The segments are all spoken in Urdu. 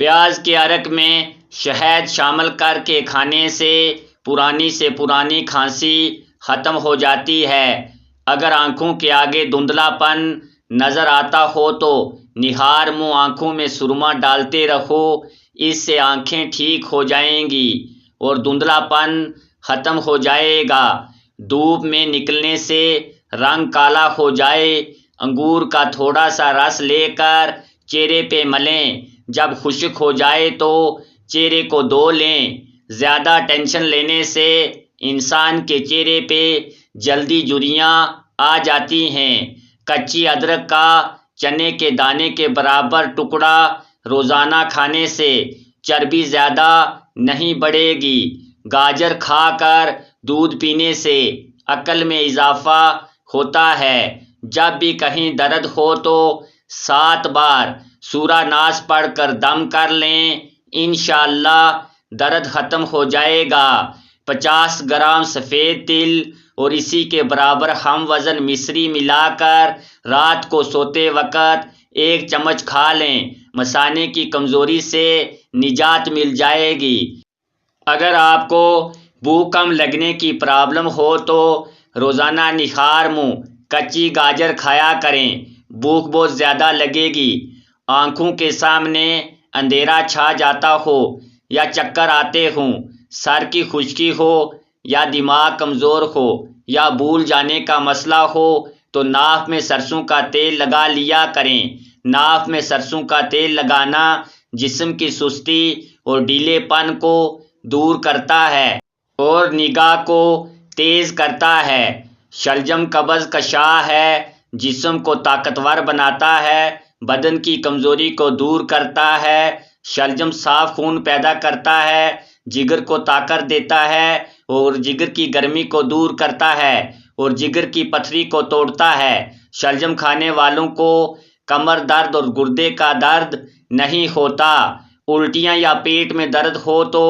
پیاز کے عرق میں شہد شامل کر کے کھانے سے پرانی کھانسی ختم ہو جاتی ہے۔ اگر آنکھوں کے آگے دھندلا پن نظر آتا ہو تو نہار منہ آنکھوں میں سرما ڈالتے رہو، اس سے آنکھیں ٹھیک ہو جائیں گی اور دھندلا پن ختم ہو جائے گا۔ دھوپ میں نکلنے سے رنگ کالا ہو جائے، انگور کا تھوڑا سا رس لے کر چہرے پہ ملیں، جب خشک ہو جائے تو چہرے کو دھو لیں۔ زیادہ ٹینشن لینے سے انسان کے چہرے پہ جلدی جھریاں آ جاتی ہیں۔ کچی ادرک کا چنے کے دانے کے برابر ٹکڑا روزانہ کھانے سے چربی زیادہ نہیں بڑھے گی۔ گاجر کھا کر دودھ پینے سے عقل میں اضافہ ہوتا ہے۔ جب بھی کہیں درد ہو تو 7 بار سورہ ناس پڑھ کر دم کر لیں، انشاءاللہ درد ختم ہو جائے گا۔ 50 گرام سفید تل اور اسی کے برابر ہم وزن مصری ملا کر رات کو سوتے وقت 1 چمچ کھا لیں، مثانے کی کمزوری سے نجات مل جائے گی۔ اگر آپ کو بھوک کم لگنے کی پرابلم ہو تو روزانہ نہار منہ کچی گاجر کھایا کریں، بھوک بہت زیادہ لگے گی۔ آنکھوں کے سامنے اندھیرا چھا جاتا ہو یا چکر آتے ہوں، سر کی خشکی ہو یا دماغ کمزور ہو یا بھول جانے کا مسئلہ ہو تو ناف میں سرسوں کا تیل لگا لیا کریں۔ ناف میں سرسوں کا تیل لگانا جسم کی سستی اور ڈھیلے پن کو دور کرتا ہے اور نگاہ کو تیز کرتا ہے۔ شلجم قبض کشا ہے، جسم کو طاقتور بناتا ہے، بدن کی کمزوری کو دور کرتا ہے۔ شلجم صاف خون پیدا کرتا ہے، جگر کو طاقت دیتا ہے اور جگر کی گرمی کو دور کرتا ہے اور جگر کی پتھری کو توڑتا ہے۔ شلجم کھانے والوں کو کمر درد اور گردے کا درد نہیں ہوتا۔ الٹیاں یا پیٹ میں درد ہو تو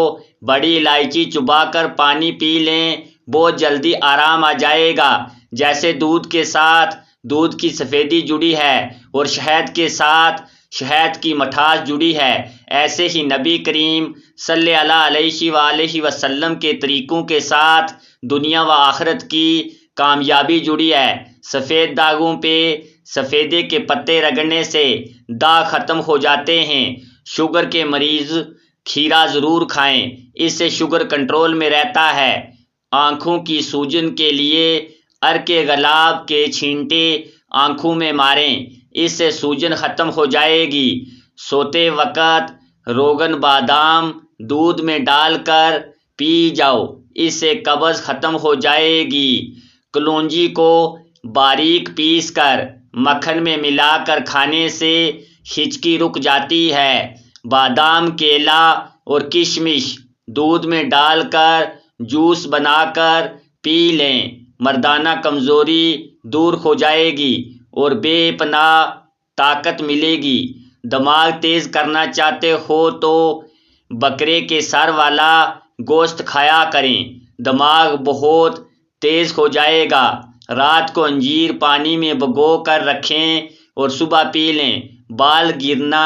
بڑی الائچی چبا کر پانی پی لیں، بہت جلدی آرام آ جائے گا۔ جیسے دودھ کے ساتھ دودھ کی سفیدی جڑی ہے اور شہد کے ساتھ شہد کی مٹھاس جڑی ہے، ایسے ہی نبی کریم صلی اللہ علیہ وآلہ وسلم کے طریقوں کے ساتھ دنیا و آخرت کی کامیابی جڑی ہے۔ سفید داغوں پہ سفیدے کے پتے رگڑنے سے داغ ختم ہو جاتے ہیں۔ شوگر کے مریض کھیرا ضرور کھائیں، اس سے شوگر کنٹرول میں رہتا ہے۔ آنکھوں کی سوجن کے لیے عرق گلاب کے چھینٹے آنکھوں میں ماریں، اس سے سوجن ختم ہو جائے گی۔ سوتے وقت روغن بادام دودھ میں ڈال کر پی جاؤ، اس سے قبض ختم ہو جائے گی۔ کلونجی کو باریک پیس کر مکھن میں ملا کر کھانے سے ہچکی رک جاتی ہے۔ بادام، کیلا اور کشمش دودھ میں ڈال کر جوس بنا کر پی لیں، مردانہ کمزوری دور ہو جائے گی اور بے پناہ طاقت ملے گی۔ دماغ تیز کرنا چاہتے ہو تو بکرے کے سر والا گوشت کھایا کریں، دماغ بہت تیز ہو جائے گا۔ رات کو انجیر پانی میں بھگو کر رکھیں اور صبح پی لیں، بال گرنا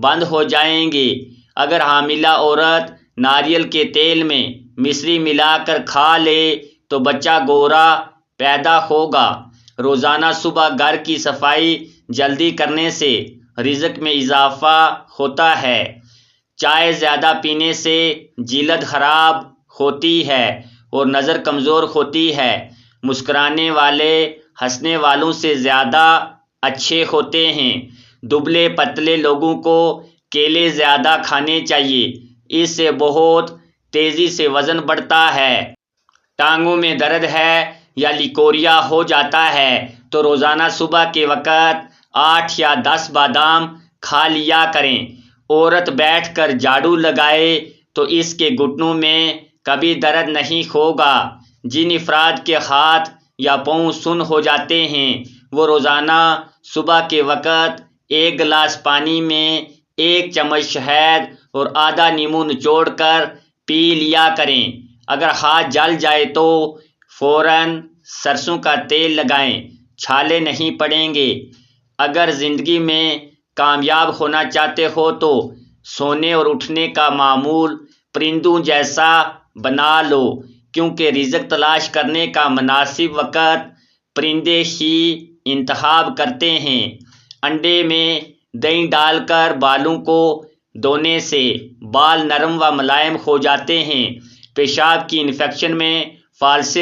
بند ہو جائیں گے۔ اگر حاملہ عورت ناریل کے تیل میں مصری ملا کر کھا لے تو بچہ گورا پیدا ہوگا۔ روزانہ صبح گھر کی صفائی جلدی کرنے سے رزق میں اضافہ ہوتا ہے۔ چائے زیادہ پینے سے جلد خراب ہوتی ہے اور نظر کمزور ہوتی ہے۔ مسکرانے والے ہنسنے والوں سے زیادہ اچھے ہوتے ہیں۔ دبلے پتلے لوگوں کو کیلے زیادہ کھانے چاہیے، اس سے بہت تیزی سے وزن بڑھتا ہے۔ ٹانگوں میں درد ہے یا لیکوریا ہو جاتا ہے تو روزانہ صبح کے وقت 8 یا 10 بادام کھا لیا کریں۔ عورت بیٹھ کر جھاڑو لگائے تو اس کے گھٹنوں میں کبھی درد نہیں ہوگا۔ جن افراد کے ہاتھ یا پاؤں سن ہو جاتے ہیں وہ روزانہ صبح کے وقت 1 گلاس پانی میں 1 چمچ شہد اور آدھا نیمبو نچوڑ کر پی لیا کریں۔ اگر ہاتھ جل جائے تو فوراً سرسوں کا تیل لگائیں، چھالے نہیں پڑیں گے۔ اگر زندگی میں کامیاب ہونا چاہتے ہو تو سونے اور اٹھنے کا معمول پرندوں جیسا بنا لو، کیونکہ رزق تلاش کرنے کا مناسب وقت پرندے ہی انتخاب کرتے ہیں۔ انڈے میں دہی ڈال کر بالوں کو دھونے سے بال نرم و ملائم ہو جاتے ہیں۔ پیشاب کی انفیکشن میں فالسے